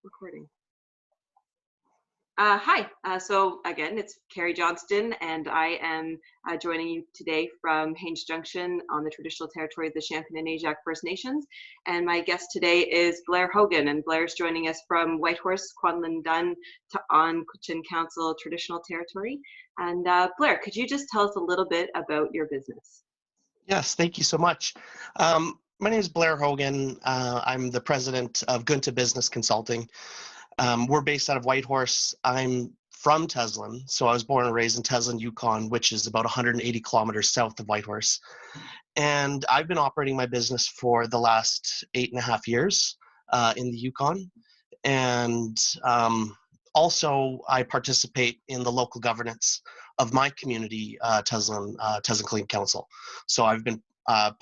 Recording. Hi. So again, it's Kari Johnston, and I am joining you today from Haines Junction on the traditional territory of the Champignon-Ajac First Nations. And my guest today is Blair Hogan, and Blair's joining us from Whitehorse, Kwanlin Dun, on Cochin Council traditional territory. And Blair, could you just tell us a little bit about your business? Yes, thank you so much. My name is Blair Hogan. I'm the president of Gunta Business Consulting. We're based out of Whitehorse. I'm from Teslin, so I was born and raised in Teslin, Yukon, which is about 180 kilometers south of Whitehorse. And I've been operating my business for the last 8.5 years in the Yukon. And also, I participate in the local governance of my community, Teslin Clean Council. So I've been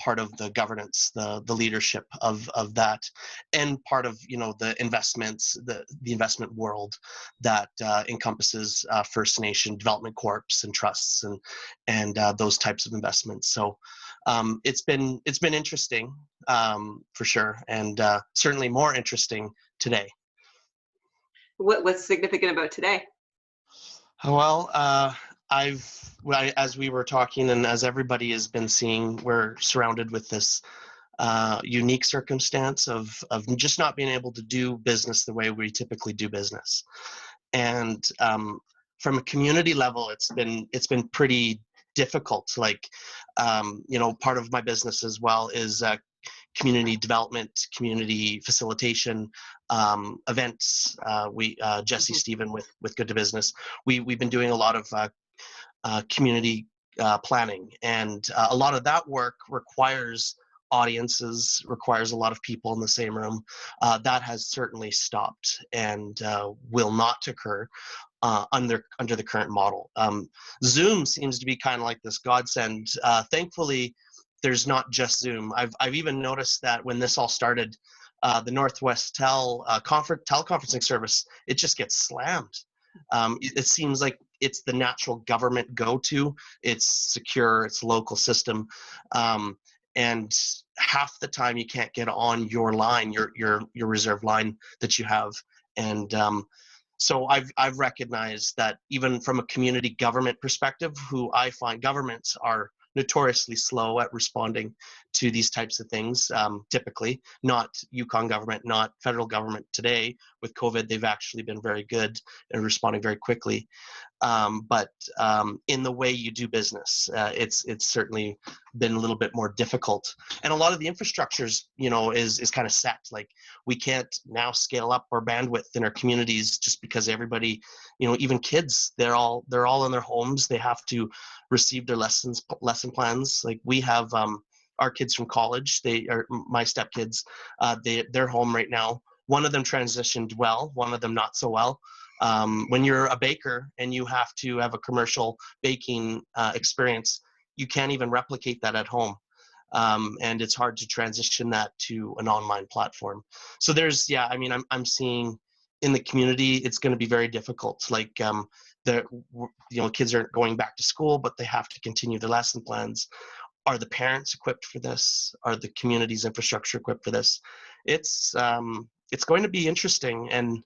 part of the governance, the leadership of that, and part of the investments, the investment world that encompasses First Nation development corps and trusts and those types of investments. So it's been interesting for sure, and certainly more interesting today. What's significant about today? Well, as we were talking, and as everybody has been seeing, we're surrounded with this unique circumstance of just not being able to do business the way we typically do business. And from a community level, it's been pretty difficult. Like, part of my business as well is community development, community facilitation, events. Jesse Stephen with Gunta Business, we've been doing a lot of community planning, and a lot of that work requires audiences, requires a lot of people in the same room. That has certainly stopped and will not occur under the current model. Zoom seems to be kind of like this godsend. Thankfully, there's not just Zoom. I've even noticed that when this all started, the Northwest teleconferencing service, it just gets slammed. It seems like it's the natural government go-to. It's secure. It's a local system, and half the time you can't get on your line, your reserved line that you have. And so I've recognized that even from a community government perspective, who I find governments are notoriously slow at responding to these types of things. Typically, not Yukon government, not federal government today. With COVID, they've actually been very good at responding very quickly. But in the way you do business, it's certainly been a little bit more difficult. And a lot of the infrastructures, is kind of set. Like, we can't now scale up our bandwidth in our communities just because everybody, even kids, they're all in their homes. They have to receive their lesson plans. Like, we have our kids from college. They are my stepkids. They're home right now. One of them transitioned well. One of them not so well. When you're a baker and you have to have a commercial baking experience, you can't even replicate that at home. And it's hard to transition that to an online platform. So I'm seeing in the community, it's going to be very difficult. Like, kids aren't going back to school, but they have to continue their lesson plans. Are the parents equipped for this? Are the community's infrastructure equipped for this? It's going to be interesting, and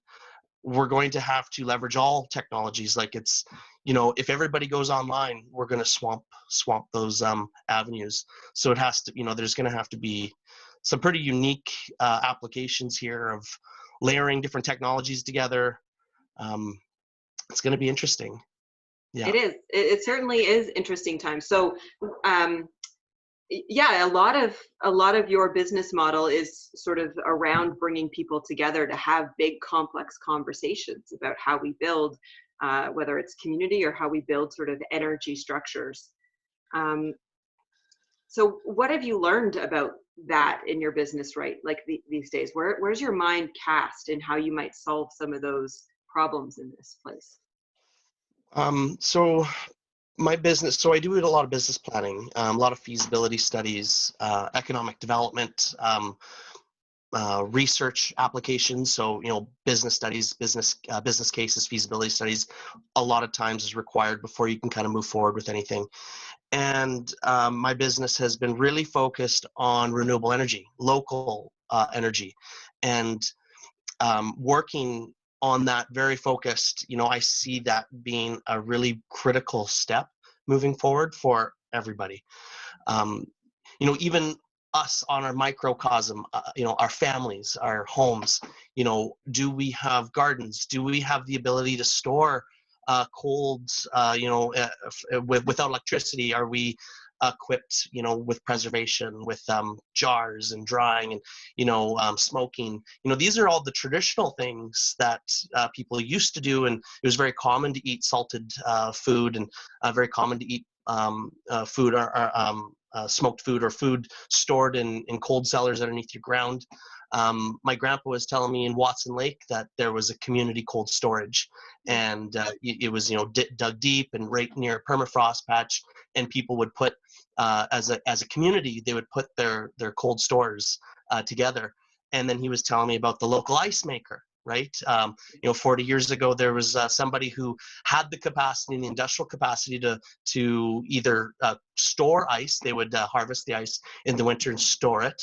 we're going to have to leverage all technologies. Like, it's, if everybody goes online, we're going to swamp those avenues. So it has to, there's going to have to be some pretty unique applications here of layering different technologies together. It's going to be interesting. Yeah. It is. It certainly is interesting time. So, yeah, a lot of your business model is sort of around bringing people together to have big, complex conversations about how we build, whether it's community or how we build sort of energy structures. So, what have you learned about that in your business, right? Like these days, where's your mind cast in how you might solve some of those problems in this place? So my business, I do a lot of business planning, a lot of feasibility studies, economic development, research applications. So, business studies, business cases, feasibility studies, a lot of times is required before you can kind of move forward with anything. And my business has been really focused on renewable energy, local energy. And working on that very focused, I see that being a really critical step moving forward for everybody. Um, even us on our microcosm, our families, our homes, do we have gardens? Do we have the ability to store colds, without electricity? Are we equipped, with preservation, with jars and drying and, smoking? These are all the traditional things that people used to do. And it was very common to eat salted food, and very common to eat food or smoked food, or food stored in cold cellars underneath your ground. My grandpa was telling me in Watson Lake that there was a community cold storage, and it was dug deep and right near a permafrost patch, and people would put as a community, they would put their cold stores together. And then he was telling me about the local ice maker, right? 40 years ago, there was somebody who had the capacity and the industrial capacity to either store ice. They would harvest the ice in the winter and store it,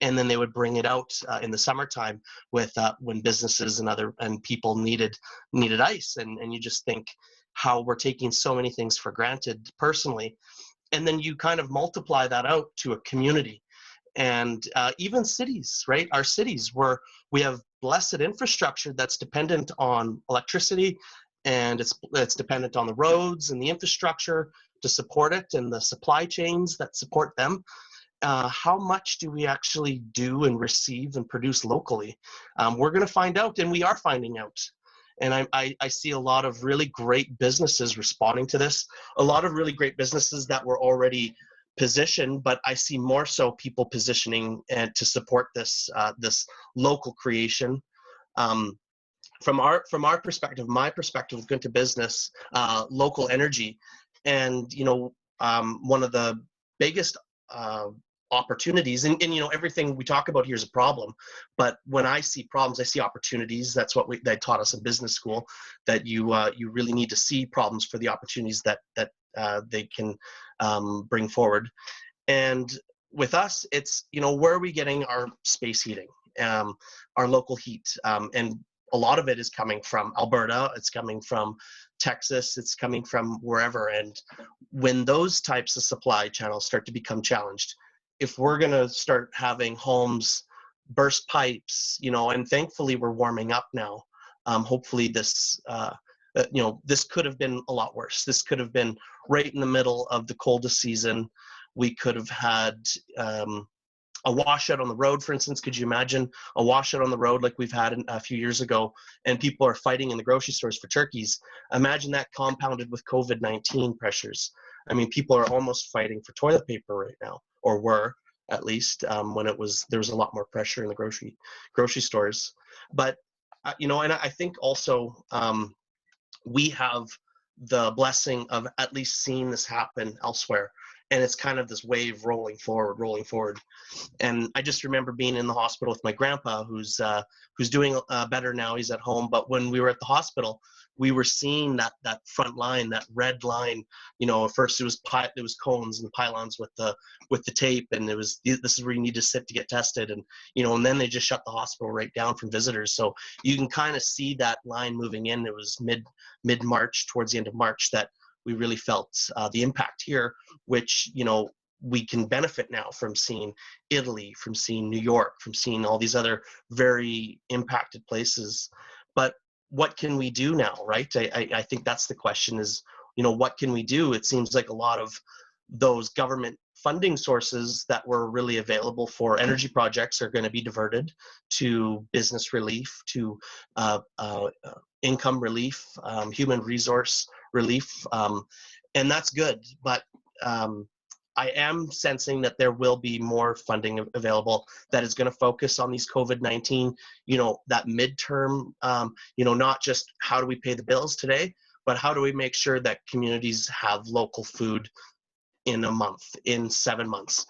and then they would bring it out in the summertime with when businesses and people needed ice. And you just think how we're taking so many things for granted personally, and then you kind of multiply that out to a community. And even cities, right? Our cities, where we have blessed infrastructure that's dependent on electricity, and it's dependent on the roads and the infrastructure to support it, and the supply chains that support them. How much do we actually do and receive and produce locally? We're going to find out, and we are finding out. And I see a lot of really great businesses responding to this, a lot of really great businesses that were already positioned, but I see more so people positioning and to support this local creation. From our perspective, my perspective with Gunta Business, local energy, and one of the biggest opportunities, and everything we talk about here is a problem, but when I see problems, I see opportunities. That's what they taught us in business school, that you really need to see problems for the opportunities that they can bring forward. And with us, it's where are we getting our space heating, our local heat, and a lot of it is coming from Alberta, it's coming from Texas, it's coming from wherever. And when those types of supply channels start to become challenged, if we're going to start having homes burst pipes, and thankfully we're warming up now. Hopefully this could have been a lot worse. This could have been right in the middle of the coldest season. We could have had a washout on the road, for instance. Could you imagine a washout on the road like we've had a few years ago, and people are fighting in the grocery stores for turkeys? Imagine that compounded with COVID-19 pressures. I mean, people are almost fighting for toilet paper right now, or were at least when there was a lot more pressure in the grocery stores. But and I think also we have the blessing of at least seeing this happen elsewhere. And it's kind of this wave rolling forward. And I just remember being in the hospital with my grandpa, who's doing better now. He's at home. But when we were at the hospital, we were seeing that front line, that red line. At first it was cones and pylons with the tape, and this is where you need to sit to get tested, and and then they just shut the hospital right down from visitors. So you can kind of see that line moving in. It was mid-March, towards the end of March, that we really felt the impact here, which we can benefit now from seeing Italy, from seeing New York, from seeing all these other very impacted places. But what can we do now, right? I think that's the question, is what can we do? It seems like a lot of those government funding sources that were really available for energy projects are going to be diverted to business relief, to income relief, human resource relief, and that's good. But I am sensing that there will be more funding available that is going to focus on these COVID-19, that midterm, not just how do we pay the bills today, but how do we make sure that communities have local food in a month, in 7 months.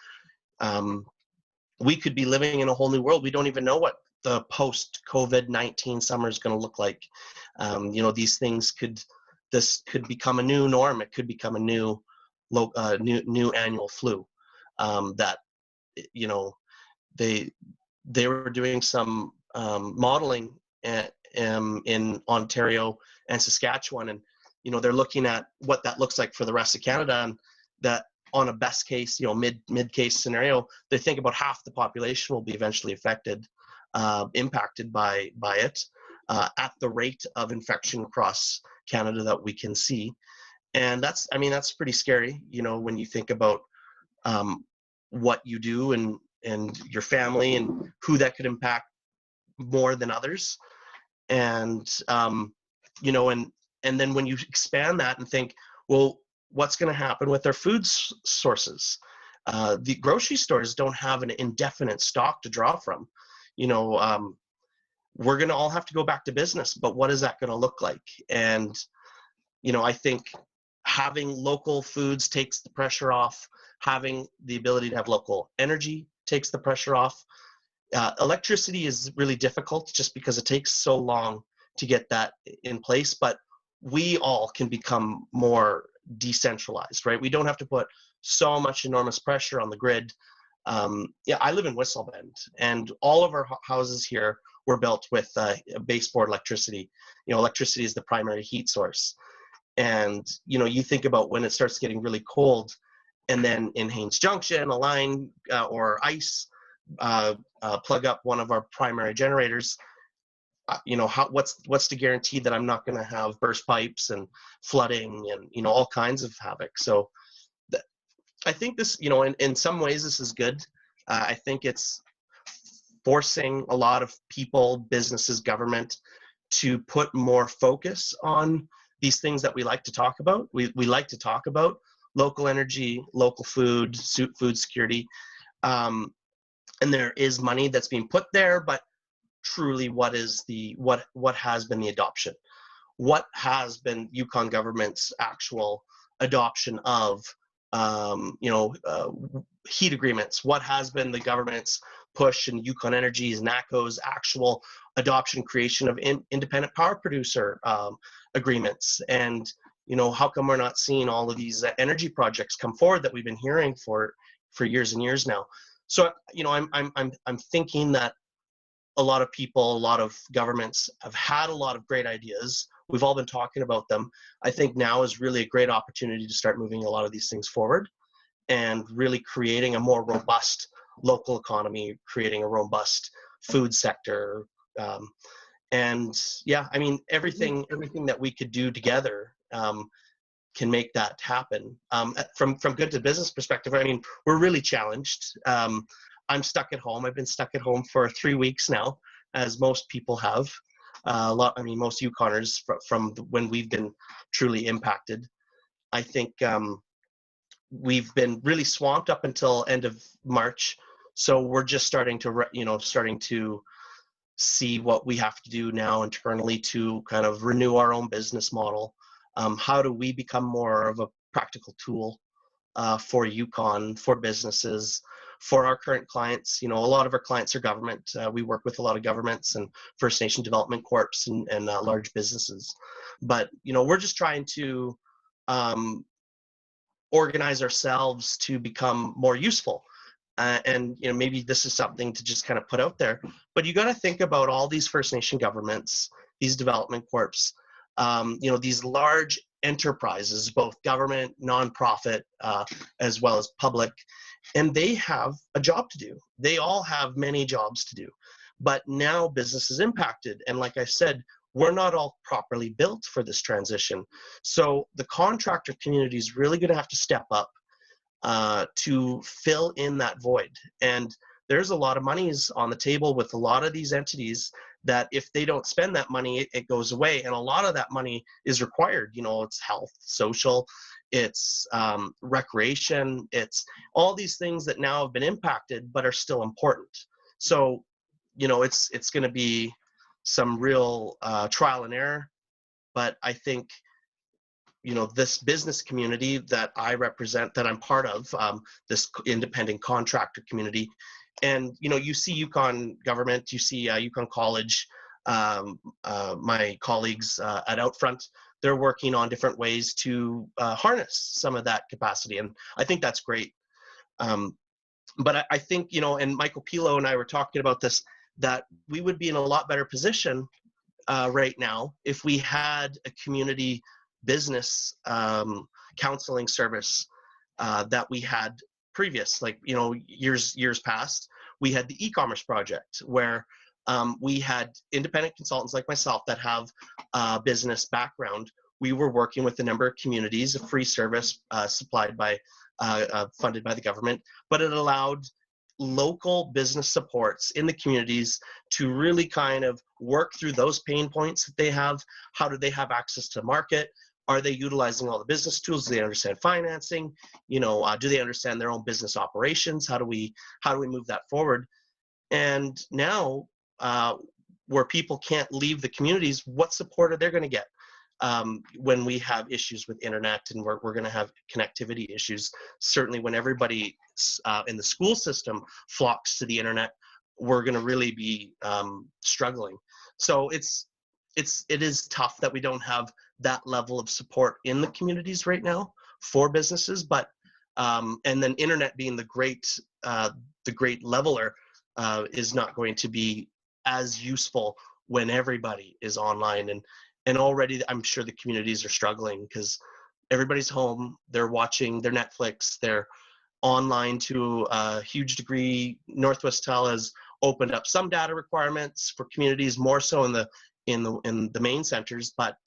We could be living in a whole new world. We don't even know what the post-COVID-19 summer is going to look like. These things this could become a new norm. It could become a new annual flu. That they were doing some modeling in Ontario and Saskatchewan, and they're looking at what that looks like for the rest of Canada, and that on a best case, mid case scenario, they think about half the population will be eventually affected, impacted by it, at the rate of infection across Canada that we can see. And that's pretty scary, when you think about what you do and your family and who that could impact more than others. And and then when you expand that and think, well, what's going to happen with our food sources? The grocery stores don't have an indefinite stock to draw from. We're going to all have to go back to business, but what is that going to look like? And I think having local foods takes the pressure off. Having the ability to have local energy takes the pressure off. Electricity is really difficult just because it takes so long to get that in place, but we all can become more decentralized, right? We don't have to put so much enormous pressure on the grid. I live in Whistle Bend, and all of our houses here were built with baseboard electricity. Electricity is the primary heat source. And, you think about when it starts getting really cold, and then in Haines Junction, a line or ice plug up one of our primary generators, what's to guarantee that I'm not going to have burst pipes and flooding and all kinds of havoc. So I think this, in some ways this is good. I think it's forcing a lot of people, businesses, government to put more focus on these things that we like to talk about. We like to talk about local energy, local food security, and there is money that's being put there, but truly what has been the adoption? What has been Yukon government's actual adoption of heat agreements? What has been the government's push in Yukon Energy's, NACO's actual adoption, creation of independent power producer agreements? And how come we're not seeing all of these energy projects come forward that we've been hearing for years and years now? So I'm thinking that a lot of people, a lot of governments have had a lot of great ideas. We've all been talking about them. I think now is really a great opportunity to start moving a lot of these things forward and really creating a more robust local economy, creating a robust food sector. And yeah, everything that we could do together can make that happen. From Gunta Business perspective, we're really challenged. I'm stuck at home. I've been stuck at home for 3 weeks now, as most people have. Most Yukoners from when we've been truly impacted. I think we've been really swamped up until end of March. So we're just starting to see what we have to do now internally to kind of renew our own business model. How do we become more of a practical tool for Yukon, for businesses, for our current clients? A lot of our clients are government. We work with a lot of governments and First Nation development corps and large businesses. But, we're just trying to organize ourselves to become more useful. And maybe this is something to just kind of put out there, but you got to think about all these First Nation governments, these development corps, these large enterprises, both government, nonprofit, as well as public, and they have a job to do. They all have many jobs to do, but now business is impacted. And like I said, we're not all properly built for this transition. So the contractor community is really going to have to step up to fill in that void. And there's a lot of monies on the table with a lot of these entities that if they don't spend that money, it goes away. And a lot of that money is required. It's health, social, it's recreation, it's all these things that now have been impacted but are still important. So, it's going to be some real trial and error. But I think this business community that I represent, that I'm part of, this independent contractor community, and you see Yukon government, you see Yukon College, my colleagues at Outfront, they're working on different ways to harness some of that capacity, and I think that's great. But I think, and Michael Pilo and I were talking about this, that we would be in a lot better position right now if we had a community business counseling service that we had previous, like, you know, years past. We had the e-commerce project where we had independent consultants like myself that have a business background. We were working with a number of communities, a free service supplied by, funded by the government, but it allowed local business supports in the communities to really kind of work through those pain points that they have. How do they have access to market? Are they utilizing all the business tools? Do they understand financing? You know, do they understand their own business operations? How do we move that forward? And now, where people can't leave the communities, what support are they going to get when we have issues with internet, and we're going to have connectivity issues? Certainly, when everybody in the school system flocks to the internet, we're going to really be struggling. So it is tough that we don't have that level of support in the communities right now for businesses. But and then internet being the great leveler is not going to be as useful when everybody is online. And already I'm sure the communities are struggling because everybody's home, they're watching their Netflix, they're online to a huge degree. Northwest Tel has opened up some data requirements for communities, more so in the main centers. But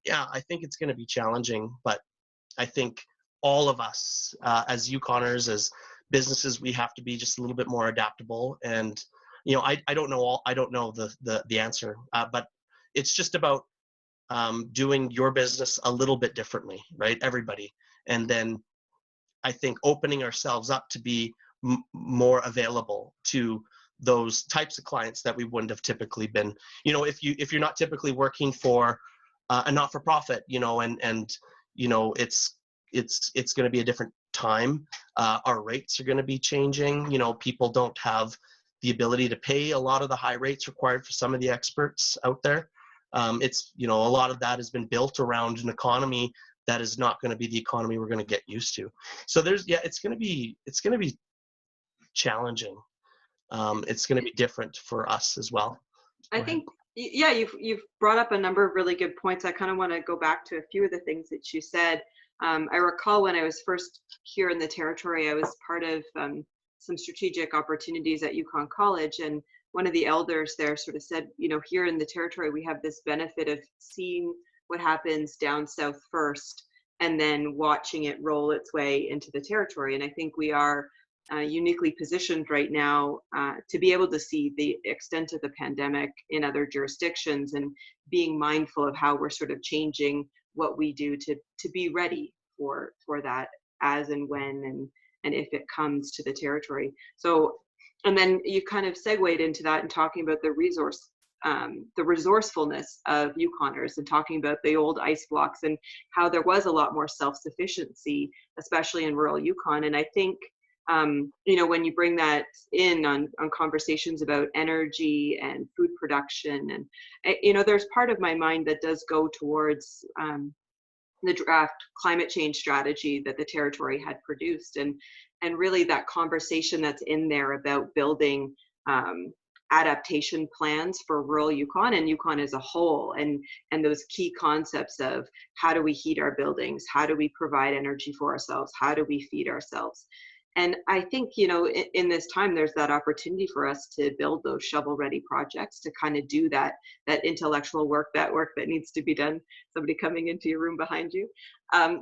yeah, I think it's going to be challenging. But I think all of us as Yukoners, as businesses, we have to be just a little bit more adaptable. And you know, I don't know the answer, but it's just about doing your business a little bit differently, right? Everybody. And then I think opening ourselves up to be more available to those types of clients that we wouldn't have typically been. You know, if you're not typically working for a not-for-profit, you know, and you know, it's going to be a different time. Our rates are going to be changing. You know, people don't have the ability to pay a lot of the high rates required for some of the experts out there. It's, you know, a lot of that has been built around an economy that is not going to be the economy we're going to get used to. So it's going to be challenging. It's going to be different for us as well. I think, yeah, you've brought up a number of really good points. I kind of want to go back to a few of the things that you said. I recall when I was first here in the territory, I was part of some strategic opportunities at Yukon College, and one of the elders there sort of said, you know, here in the territory, we have this benefit of seeing what happens down south first and then watching it roll its way into the territory. And I think we are uniquely positioned right now to be able to see the extent of the pandemic in other jurisdictions and being mindful of how we're sort of changing what we do to be ready for that as and when and if it comes to the territory. So, and then you kind of segued into that and talking about the resourcefulness of Yukoners and talking about the old ice blocks and how there was a lot more self-sufficiency, especially in rural Yukon. And I think, you know, when you bring that in on conversations about energy and food production, and, you know, there's part of my mind that does go towards the draft climate change strategy that the territory had produced, and really that conversation that's in there about building adaptation plans for rural Yukon and Yukon as a whole, and those key concepts of how do we heat our buildings, how do we provide energy for ourselves, how do we feed ourselves. And I think, you know, in this time, there's that opportunity for us to build those shovel-ready projects to kind of do that intellectual work, that work that needs to be done. Somebody coming into your room behind you. And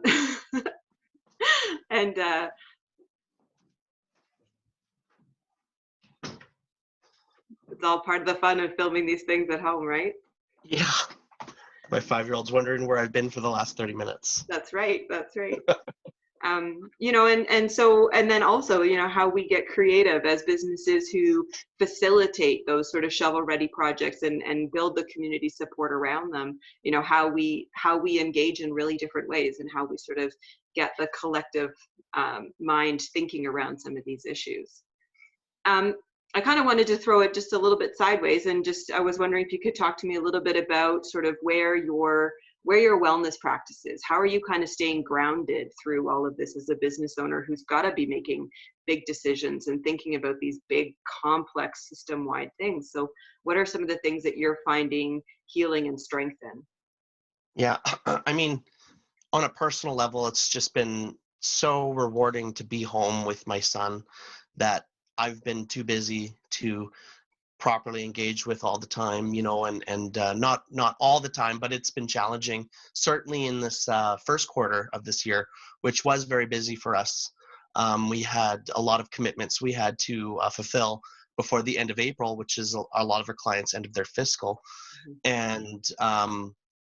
it's all part of the fun of filming these things at home, right? Yeah. My 5-year-old's wondering where I've been for the last 30 minutes. That's right. That's right. You know, and then also, you know, how we get creative as businesses who facilitate those sort of shovel-ready projects and build the community support around them. You know, how we engage in really different ways and how we sort of get the collective mind thinking around some of these issues. I kind of wanted to throw it just a little bit sideways, and just I was wondering if you could talk to me a little bit about sort of where your where your wellness practices. How are you kind of staying grounded through all of this as a business owner who's got to be making big decisions and thinking about these big, complex, system-wide things? So what are some of the things that you're finding healing and strength in? Yeah, I mean, on a personal level, it's just been so rewarding to be home with my son that I've been too busy to properly engage with all the time, not all the time, but it's been challenging. Certainly in this first quarter of this year, which was very busy for us. We had a lot of commitments we had to fulfill before the end of April, which is a lot of our clients' end of their fiscal. And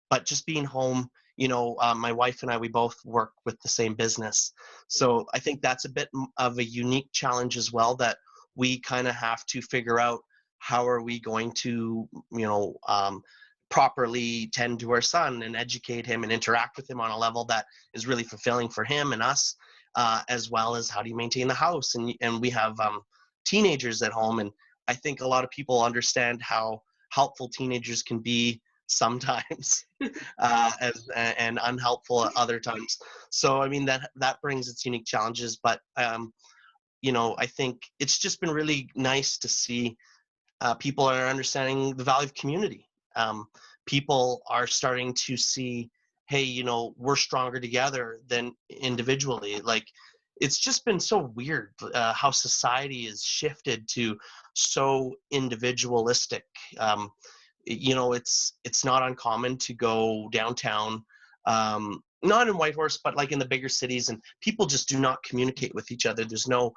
but just being home, my wife and I, we both work with the same business, so I think that's a bit of a unique challenge as well, that we kind of have to figure out how are we going to properly tend to our son and educate him and interact with him on a level that is really fulfilling for him and us, as well as how do you maintain the house. And we have teenagers at home, and I think a lot of people understand how helpful teenagers can be sometimes, and unhelpful at other times. So I mean, that brings its unique challenges, but I think it's just been really nice to see people are understanding the value of community. People are starting to see, hey, we're stronger together than individually. Like, it's just been so weird how society is shifted to so individualistic. It's not uncommon to go downtown, not in Whitehorse, but like in the bigger cities, and people just do not communicate with each other. There's no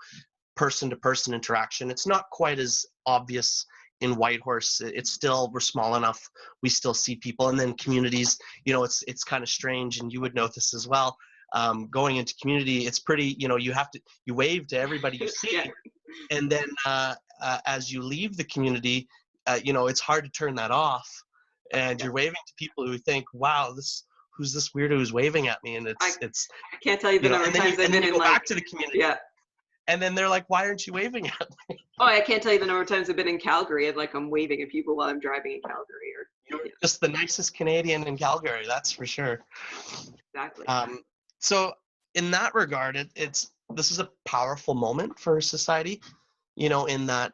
person-to-person interaction. It's not quite as obvious in Whitehorse. It's still, we're small enough, we still see people. And then communities, it's kind of strange, and you would know this as well. Going into community, it's pretty, you wave to everybody you see. Yeah. And then as you leave the community, it's hard to turn that off. And you're waving to people who think, wow, who's this weirdo who's waving at me? And I can't tell you the number of times I've been in, go back to the community. Yeah. And then they're like, why aren't you waving at me? Oh, I can't tell you the number of times I've been in Calgary and like I'm waving at people while I'm driving in Calgary. You're just the nicest Canadian in Calgary, that's for sure. Exactly. So in that regard, this is a powerful moment for society, in that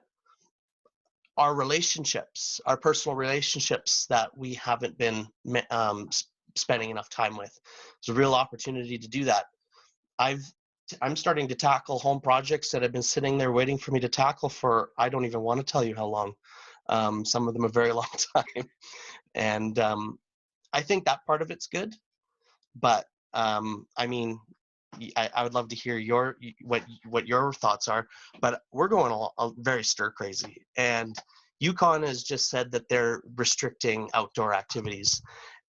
our relationships, our personal relationships that we haven't been spending enough time with. It's a real opportunity to do that. I'm starting to tackle home projects that have been sitting there waiting for me to tackle for, I don't even want to tell you how long. Some of them a very long time. And I think that part of it's good. But I mean, I would love to hear what your thoughts are. But we're going very stir crazy. And Yukon has just said that they're restricting outdoor activities.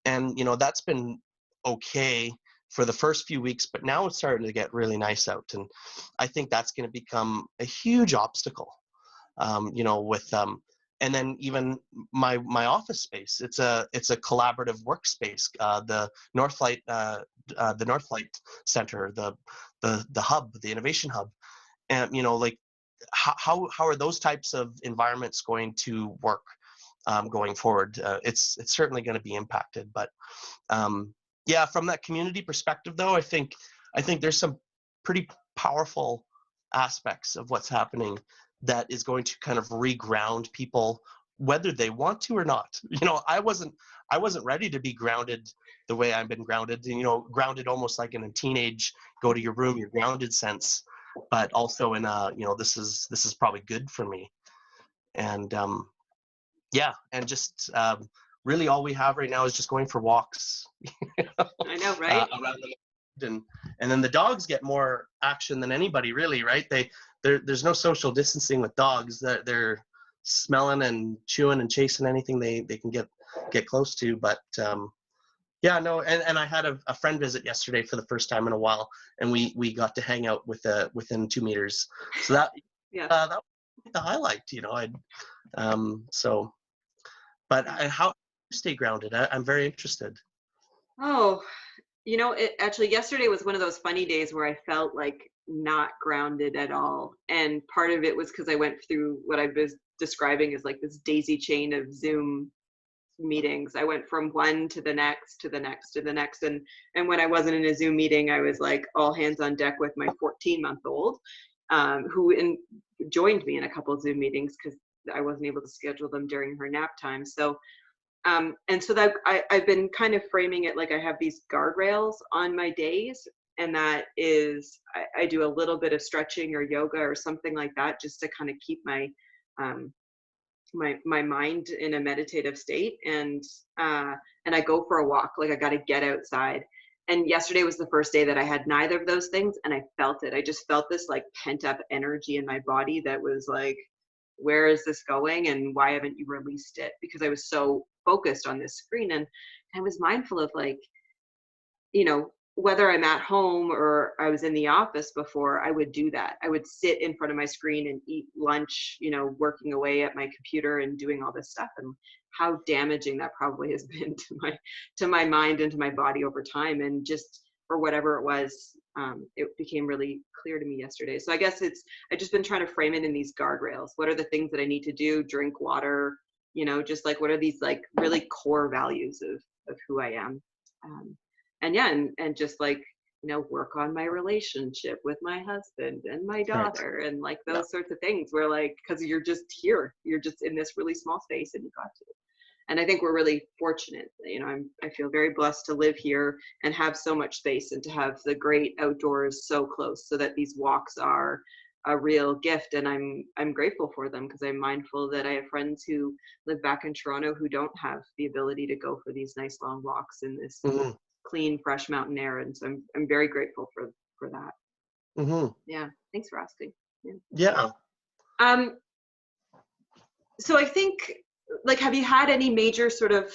And, that's been okay for the first few weeks, but now it's starting to get really nice out. And I think that's going to become a huge obstacle, with and then even my office space. It's a collaborative workspace. The Northlight Center, the hub, the innovation hub, and like how are those types of environments going to work going forward? It's certainly going to be impacted, but yeah, from that community perspective, though, I think there's some pretty powerful aspects of what's happening that is going to kind of reground people, whether they want to or not. I wasn't ready to be grounded the way I've been grounded. Grounded almost like in a teenage go to your room, you're grounded sense, but also in a this is probably good for me. And yeah, and just really all we have right now is just going for walks. I know, right? Around the and then the dogs get more action than anybody, really, right? There's no social distancing with dogs. They're smelling and chewing and chasing anything they can get close to. But yeah, no, and I had a friend visit yesterday for the first time in a while, and we got to hang out within 2 meters. So that that was the highlight, so. But how do you stay grounded? I'm very interested. Oh, actually yesterday was one of those funny days where I felt like not grounded at all. And part of it was because I went through what I was describing as like this daisy chain of Zoom meetings. I went from one to the next, to the next, to the next. And when I wasn't in a Zoom meeting, I was like all hands on deck with my 14-month-old, who joined me in a couple of Zoom meetings because I wasn't able to schedule them during her nap time. So, and so that I've been kind of framing it like I have these guardrails on my days. And that is, I do a little bit of stretching or yoga or something like that, just to kind of keep my, my mind in a meditative state. And I go for a walk. Like I got to get outside. And yesterday was the first day that I had neither of those things. And I felt it. I just felt this like pent up energy in my body that was like, where is this going? And why haven't you released it? Because I was so focused on this screen. And I was mindful of like, you know, whether I'm at home or I was in the office before, I would do that. I would sit in front of my screen and eat lunch, you know, working away at my computer and doing all this stuff, and how damaging that probably has been to my mind and to my body over time. And just for whatever it was, it became really clear to me yesterday. So I guess I've just been trying to frame it in these guardrails. What are the things that I need to do? Drink water, you know, just like what are these like really core values of who I am. And yeah, and just like, you know, work on my relationship with my husband and my daughter, and like those sorts of things where like, because you're just here, you're just in this really small space and you got to. And I think we're really fortunate, you know, I feel very blessed to live here and have so much space and to have the great outdoors so close, so that these walks are a real gift. And I'm grateful for them, because I'm mindful that I have friends who live back in Toronto who don't have the ability to go for these nice long walks in this clean, fresh mountain air. And so I'm very grateful for that. Yeah, thanks for asking. Yeah. So I think, like, have you had any major sort of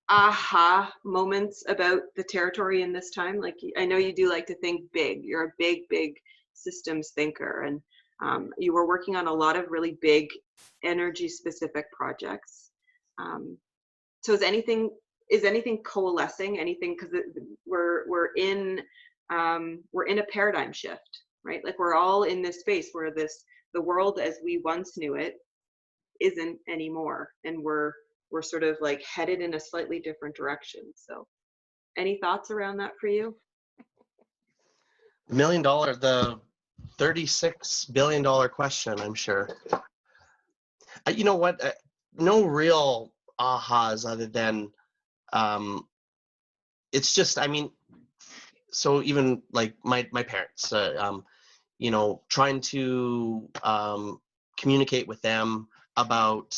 aha moments about the territory in this time? Like, I know you do like to think big. You're a big systems thinker, and you were working on a lot of really big energy specific projects. So is anything coalescing? Anything, because we're in a paradigm shift, right? Like we're all in this space where the world as we once knew it isn't anymore, and we're sort of like headed in a slightly different direction. So any thoughts around that for you? The $36 billion question, I'm sure. You know what? No real ahas other than it's just, I mean, so even like my parents, you know, trying to communicate with them about,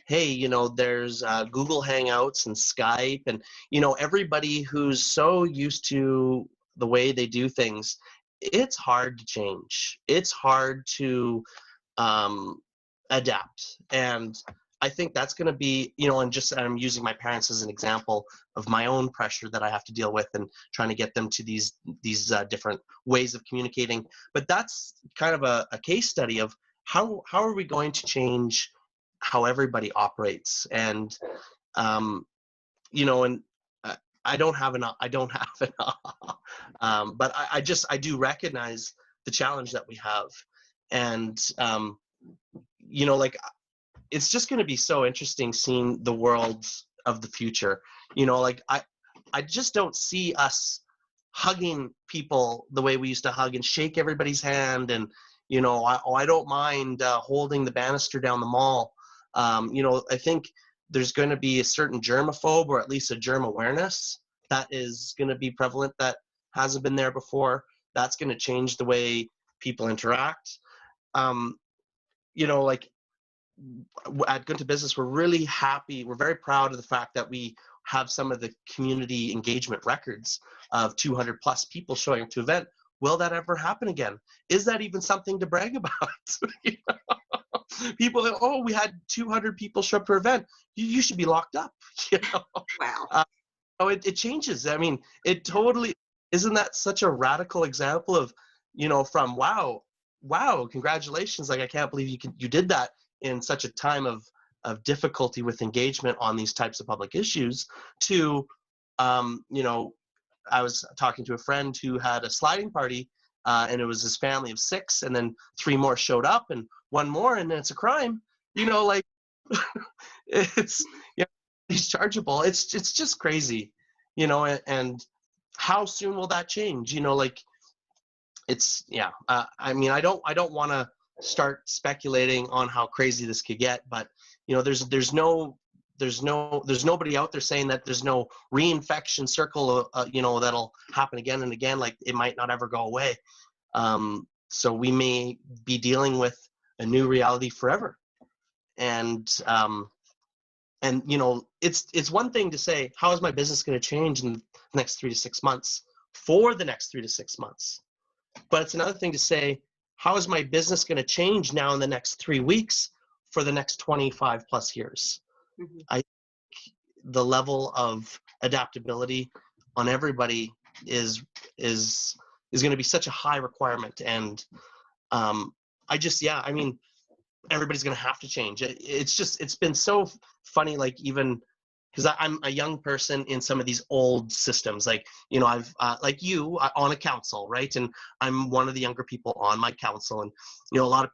hey, you know, there's Google Hangouts and Skype, and, you know, everybody who's so used to the way they do things, it's hard to change. It's hard to adapt. And I think that's going to be, you know, and I'm using my parents as an example of my own pressure that I have to deal with and trying to get them to these different ways of communicating. But that's kind of a case study of how are we going to change how everybody operates. And you know, and I don't have enough, but I do recognize the challenge that we have. And you know, like, it's just going to be so interesting seeing the world of the future. You know, like I just don't see us hugging people the way we used to hug and shake everybody's hand. And, you know, I don't mind holding the banister down the mall. You know, I think there's going to be a certain germaphobe, or at least a germ awareness that is going to be prevalent that hasn't been there before. That's going to change the way people interact. You know, like, at Gunta Business, we're really happy. We're very proud of the fact that we have some of the community engagement records of 200 plus people showing up to event. Will that ever happen again? Is that even something to brag about? You know? People, oh, we had 200 people show up to our event. You should be locked up. You know? Wow. Oh, it changes. I mean, it totally, isn't that such a radical example of, you know, from wow, congratulations. Like, I can't believe you did that in such a time of difficulty with engagement on these types of public issues, to, you know, I was talking to a friend who had a sliding party, and it was his family of 6, and then 3 more showed up, and 1 more, and then it's a crime. You know, like, it's, you know, everybody's chargeable. It's just crazy, and how soon will that change? Like it's, yeah. I mean, I don't want to start speculating on how crazy this could get, but there's nobody out there saying that there's no reinfection circle, that'll happen again and again. Like it might not ever go away. So we may be dealing with a new reality forever. And it's one thing to say, how is my business going to change in the next 3 to 6 months for the next 3 to 6 months? But it's another thing to say, how is my business going to change now in the next 3 weeks for the next 25 plus years? Mm-hmm. I think the level of adaptability on everybody is going to be such a high requirement. And I mean, everybody's going to have to change. It's been so funny, like even because I'm a young person in some of these old systems, like, I've like you on a council, right? And I'm one of the younger people on my council, and a lot of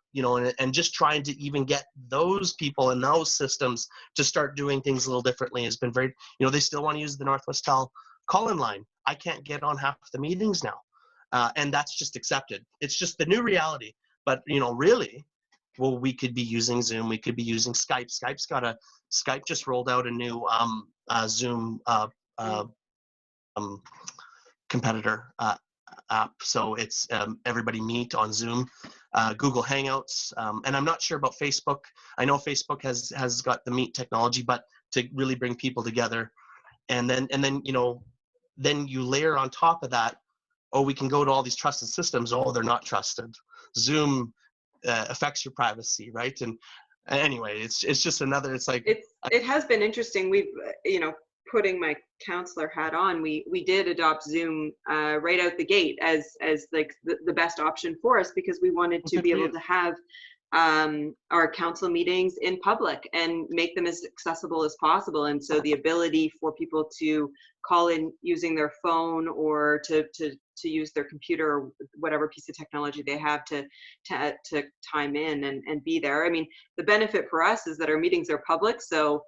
and just trying to even get those people in those systems to start doing things a little differently has been very, they still want to use the Northwest Tel call-in line. I can't get on half the meetings now, and that's just accepted. It's just the new reality. But really, well, we could be using Zoom. We could be using Skype. Skype just rolled out a new Zoom competitor app. So it's everybody meet on Zoom, Google Hangouts, and I'm not sure about Facebook. I know Facebook has got the Meet technology, but to really bring people together, and then then you layer on top of that, oh, we can go to all these trusted systems. Oh, they're not trusted. Zoom affects your privacy, right? And anyway, it's just another. It's like it has been interesting. We've putting my counselor hat on, we did adopt Zoom right out the gate as like the best option for us, because we wanted to be able to have our council meetings in public and make them as accessible as possible. And so the ability for people to call in using their phone or to use their computer or whatever piece of technology they have to time in and be there. I mean, the benefit for us is that our meetings are public, so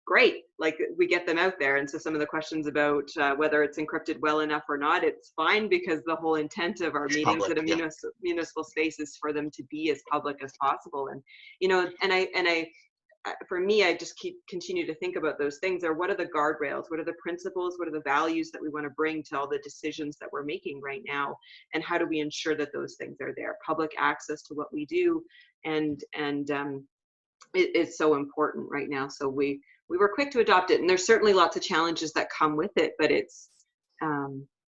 great, like we get them out there. And so some of the questions about whether it's encrypted well enough or not, it's fine, because the whole intent of our meetings at a municipal space is for them to be as public as possible. And and for me, I just continue to think about those things. What are the guardrails? What are the principles? What are the values that we want to bring to all the decisions that we're making right now? And how do we ensure that those things are there? Public access to what we do, and it's so important right now. So we were quick to adopt it, and there's certainly lots of challenges that come with it, but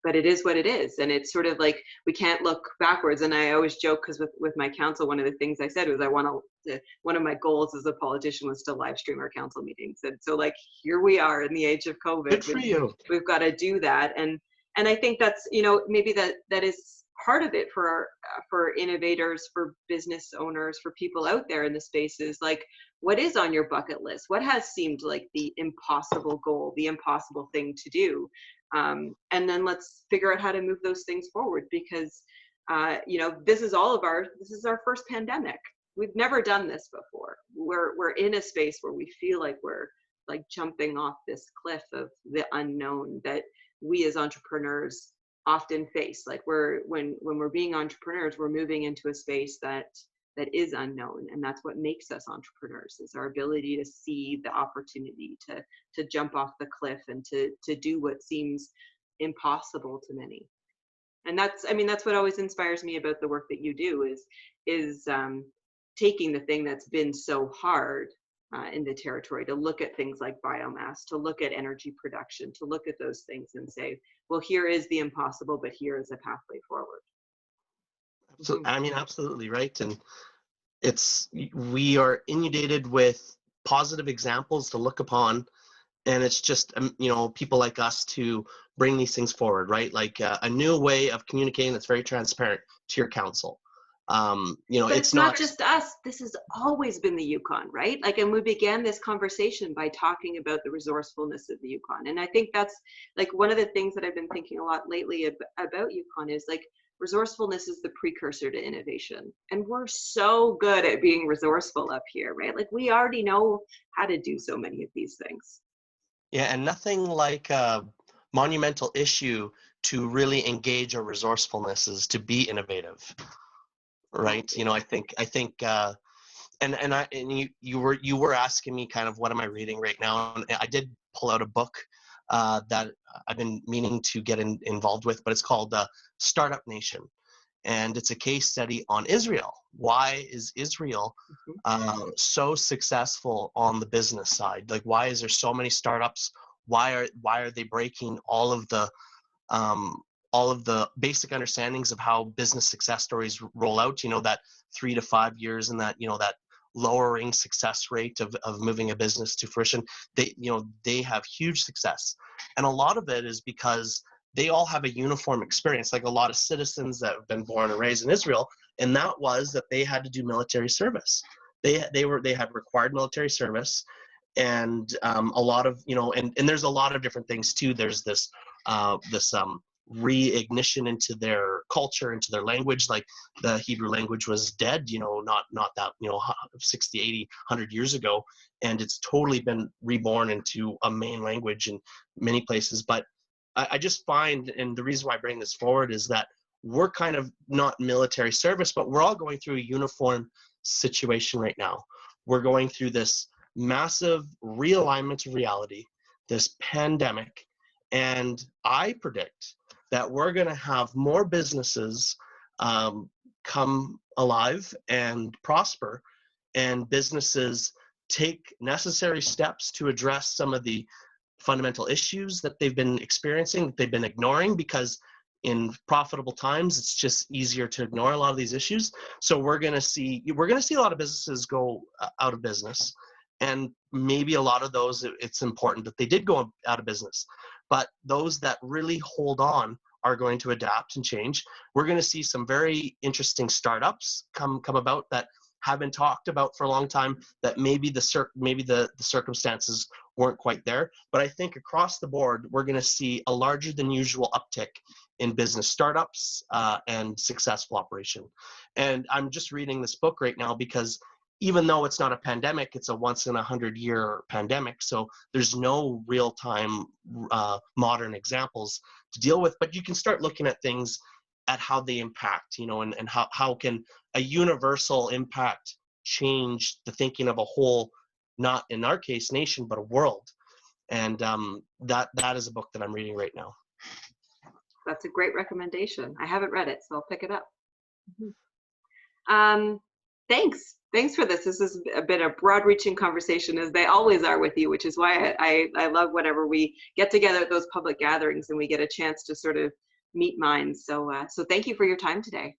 but it is what it is. And it's sort of like, we can't look backwards. And I always joke, because with my council, one of the things I said was one of my goals as a politician was to live stream our council meetings. And so, like, here we are in the age of COVID. Good for you. We've got to do that. And I think that's, maybe that is part of it for innovators, for business owners, for people out there in the spaces. Like, what is on your bucket list? What has seemed like the impossible goal, the impossible thing to do? And then let's figure out how to move those things forward, because this is our first pandemic. We've never done this before. We're in a space where we feel like we're like jumping off this cliff of the unknown that we as entrepreneurs often face. Like, when we're being entrepreneurs, we're moving into a space that is unknown, and that's what makes us entrepreneurs, is our ability to see the opportunity to jump off the cliff and to do what seems impossible to many. And that's what always inspires me about the work that you do, is taking the thing that's been so hard in the territory, to look at things like biomass, to look at energy production, to look at those things and say, well, here is the impossible, but here is a pathway forward. So, I mean, absolutely right. And we are inundated with positive examples to look upon, and it's just people like us to bring these things forward, right? Like a new way of communicating that's very transparent to your council. But it's not just us. This has always been the Yukon, right? Like, and we began this conversation by talking about the resourcefulness of the Yukon. And I think that's like one of the things that I've been thinking a lot lately about Yukon, is like, resourcefulness is the precursor to innovation. And we're so good at being resourceful up here, right? Like we already know how to do so many of these things. Yeah, and nothing like a monumental issue to really engage our resourcefulness is to be innovative, right? You know, and you were asking me kind of what am I reading right now, and I did pull out a book that I've been meaning to get involved with, but it's called Startup Nation, and it's a case study on Israel. Why is Israel so successful on the business side? Like, why is there so many startups? Why are they breaking um, all of the basic understandings of how business success stories roll out? You know, that 3 to 5 years, and that, you know, that lowering success rate of moving a business to fruition. They have huge success, and a lot of it is because they all have a uniform experience, like a lot of citizens that have been born and raised in Israel, and that was that they had to do military service. They had required military service, and a lot of, you know, and there's a lot of different things too. There's this reignition into their culture, into their language. Like the Hebrew language was dead, you know, not that, you know, 60, 80, 100 years ago, and it's totally been reborn into a main language in many places. But I just find, and the reason why I bring this forward is that we're kind of not military service, but we're all going through a uniform situation right now. We're going through this massive realignment of reality, this pandemic, and I predict that we're going to have more businesses come alive and prosper, and businesses take necessary steps to address some of the fundamental issues that they've been experiencing, that they've been ignoring, because in profitable times it's just easier to ignore a lot of these issues. So we're going to see a lot of businesses go out of business, and maybe a lot of those, it's important that they did go out of business, but those that really hold on are going to adapt and change. We're going to see some very interesting startups come about that have been talked about for a long time, that maybe the circumstances weren't quite there. But I think across the board, we're going to see a larger than usual uptick in business startups and successful operation. And I'm just reading this book right now because even though it's not a pandemic, it's a once in 100-year pandemic. So there's no real-time modern examples to deal with, but you can start looking at things at how they impact, you know, and how can a universal impact change the thinking of a whole, not in our case nation, but a world. And that is a book that I'm reading right now. That's a great recommendation. I haven't read it, so I'll pick it up. Thanks for this. This has been a broad-reaching conversation, as they always are with you, which is why I love whenever we get together at those public gatherings and we get a chance to sort of meet minds. So thank you for your time today.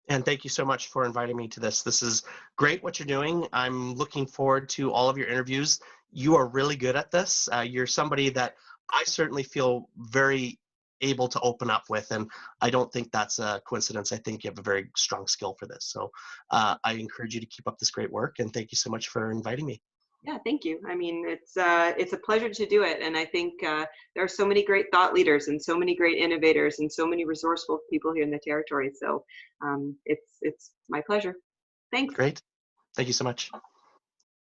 And thank you so much for inviting me to this. This is great what you're doing. I'm looking forward to all of your interviews. You are really good at this. You're somebody that I certainly feel very able to open up with, and I don't think that's a coincidence. I think you have a very strong skill for this. So I encourage you to keep up this great work, and thank you so much for inviting me. Yeah, thank you. I mean, it's a pleasure to do it, and I think there are so many great thought leaders and so many great innovators and so many resourceful people here in the territory. So it's my pleasure. Thanks. Great. Thank you so much.